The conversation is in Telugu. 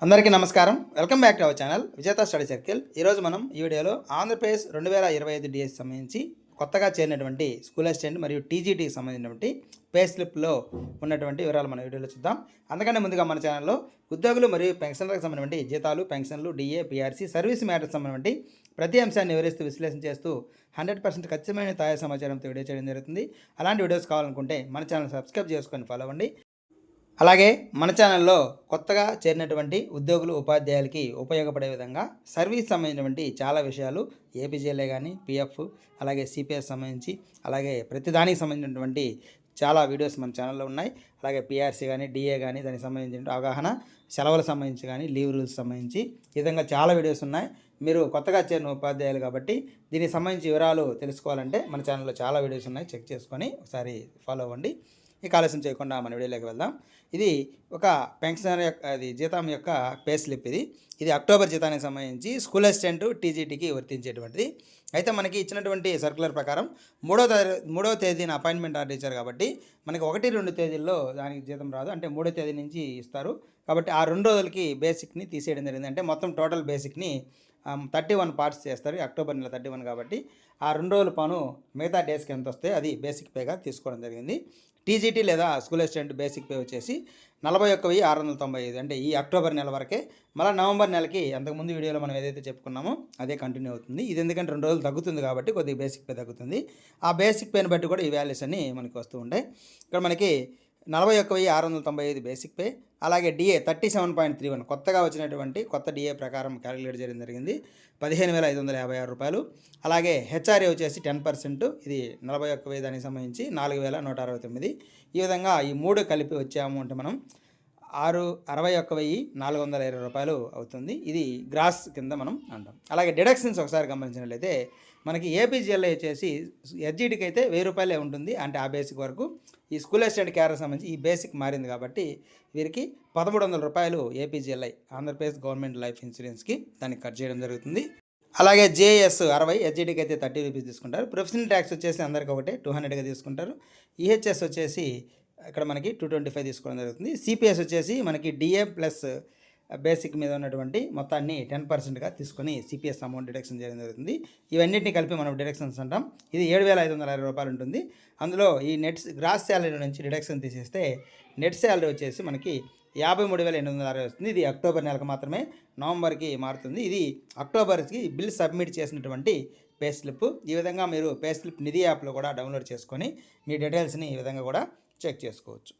అందరికీ నమస్కారం. Welcome back to our channel విజేత స్టడీ సర్కిల్. ఈరోజు మనం ఈ వీడియోలో ఆంధ్రప్రదేశ్ 2025 డిఎస్ సంబంధించి కొత్తగా చేరినటువంటి స్కూల్ అసిస్టెంట్ మరియు టీజీటీకి సంబంధించినటువంటి పే స్లిప్లో ఉన్నటువంటి వివరాలు మన వీడియోలో చూద్దాం. అందుకనే ముందుగా మన ఛానల్లో ఉద్యోగులు మరియు పెన్షన్లకు సంబంధించిన జీతాలు, పెన్షన్లు, డిఏ, పిఆర్సీ, సర్వీస్ మ్యాటర్స్ సంబంధించి ప్రతి అంశాన్ని వివరిస్తూ విశ్లేషణ చేస్తూ 100% ఖచ్చితమైన తాజా సమాచారంతో వీడియో చేయడం జరుగుతుంది. అలాంటి వీడియోస్ కావాలనుకుంటే మన ఛానల్ సబ్స్క్రైబ్ చేసుకొని ఫాలో అవ్వండి. అలాగే మన ఛానల్లో కొత్తగా చేరినటువంటి ఉద్యోగులు, ఉపాధ్యాయులకి ఉపయోగపడే విధంగా సర్వీస్ సంబంధించినటువంటి చాలా విషయాలు ఏపీజీఎల్ఏ కానీ, పిఎఫ్, అలాగే సిపిఎస్ సంబంధించి, అలాగే ప్రతిదానికి సంబంధించినటువంటి చాలా వీడియోస్ మన ఛానల్లో ఉన్నాయి. అలాగే పిఆర్సీ కానీ, డిఏ కానీ, దానికి సంబంధించిన అవగాహన, సెలవులకు సంబంధించి కానీ, లీవ్ రూల్స్ సంబంధించి ఈ విధంగా చాలా వీడియోస్ ఉన్నాయి. మీరు కొత్తగా చేరిన ఉపాధ్యాయులు కాబట్టి దీనికి సంబంధించి వివరాలు తెలుసుకోవాలంటే మన ఛానల్లో చాలా వీడియోస్ ఉన్నాయి, చెక్ చేసుకొని ఒకసారి ఫాలో అవ్వండి. ఇక ఆలస్యం చేయకుండా మన వీడియోలోకి వెళ్దాం. ఇది ఒక పెన్షనర్ యొక్క జీతం యొక్క పే స్లిప్. ఇది అక్టోబర్ జీతానికి సంబంధించి స్కూల్ అసిస్టెంట్ టీజీటీకి వర్తించేటువంటిది. అయితే మనకి ఇచ్చినటువంటి సర్క్యులర్ ప్రకారం మూడవ తేదీన అపాయింట్మెంట్ ఆర్డర్ ఇచ్చారు కాబట్టి మనకి 1-2 తేదీల్లో దానికి జీతం రాదు. అంటే 3వ తేదీ నుంచి ఇస్తారు కాబట్టి ఆ 2 రోజులకి బేసిక్ని తీసేయడం జరిగింది. అంటే మొత్తం టోటల్ బేసిక్ని 31 పార్ట్స్ చేస్తారు. అక్టోబర్ నెల 31 కాబట్టి ఆ 2 రోజుల పను మిగతా డేస్కి ఎంత వస్తే అది బేసిక్ పేగా తీసుకోవడం జరిగింది. టీజీటీ లేదా స్కూల్ అసిస్టెంట్ బేసిక్ పే వచ్చేసి 41,695. అంటే ఈ అక్టోబర్ నెల వరకే. మళ్ళీ నవంబర్ నెలకి అంతకుముందు వీడియోలో మనం ఏదైతే చెప్పుకున్నామో అదే కంటిన్యూ అవుతుంది. ఇది ఎందుకంటే 2 రోజులు తగ్గుతుంది కాబట్టి కొద్దిగా బేసిక్ పే తగ్గుతుంది. ఆ బేసిక్ పేని బట్టి కూడా ఈ వాల్యూస్ అన్నీ మనకి వస్తూ ఉంటాయి. ఇక్కడ మనకి 41,695 బేసిక్ పే, అలాగే డిఏ 37.31 కొత్తగా వచ్చినటువంటి కొత్త డిఏ ప్రకారం క్యాలిక్యులేట్ చేయడం జరిగింది, 15,556 రూపాయలు. అలాగే హెచ్ఆర్ఏ వచ్చేసి 10%, ఇది 41,000 దానికి సంబంధించి 4,169. ఈ విధంగా ఈ 3 కలిపి వచ్చే అమౌంట్ మనం 61,420 రూపాయలు అవుతుంది. ఇది గ్రాస్ కింద మనం అంటాం. అలాగే డిడక్షన్స్ ఒకసారి గమనించినట్లయితే మనకి ఏపీజీఎల్ఐ వచ్చేసి ఎస్జీటీకి అయితే 1000 రూపాయలే ఉంటుంది. అంటే ఆ బేసిక్ వరకు. ఈ స్కూల్ అసిస్టెంట్ క్యాడర్ సంబంధించి ఈ బేసిక్ మారింది కాబట్టి వీరికి 1,300 రూపాయలు ఏపీజీఎల్ఐ ఆంధ్రప్రదేశ్ గవర్నమెంట్ లైఫ్ ఇన్సూరెన్స్కి దానికి కట్ చేయడం జరుగుతుంది. అలాగే జేఎస్ 60, ఎస్జీటీకి అయితే 30 రూపీస్ తీసుకుంటారు. ప్రొఫెషనల్ ట్యాక్స్ వచ్చేసి అందరికీ ఒకటే 200గా తీసుకుంటారు. ఈహెచ్ఎస్ వచ్చేసి ఇక్కడ మనకి 225 తీసుకోవడం జరుగుతుంది. సిపిఎస్ వచ్చేసి మనకి డిఏ ప్లస్ బేసిక్ మీద ఉన్నటువంటి మొత్తాన్ని 10%గా తీసుకొని సిపిఎస్ అమౌంట్ డిడక్షన్ చేయడం జరుగుతుంది. ఇవన్నింటినీ కలిపి మనం డిడక్షన్స్ అంటాం. ఇది 7,560 రూపాయలు ఉంటుంది. అందులో ఈ గ్రాస్ శాలరీ నుంచి డిడక్షన్ తీసేస్తే నెట్ శాలరీ వచ్చేసి మనకి 53,860 వస్తుంది. ఇది అక్టోబర్ నెలకు మాత్రమే, నవంబర్కి మారుతుంది. ఇది అక్టోబర్కి బిల్ సబ్మిట్ చేసినటువంటి పే స్లిప్. ఈ విధంగా మీరు పే స్లిప్ నిధి యాప్లో కూడా డౌన్లోడ్ చేసుకొని మీ డీటెయిల్స్ని ఈ విధంగా కూడా చెక్ చేసుకోవచ్చు.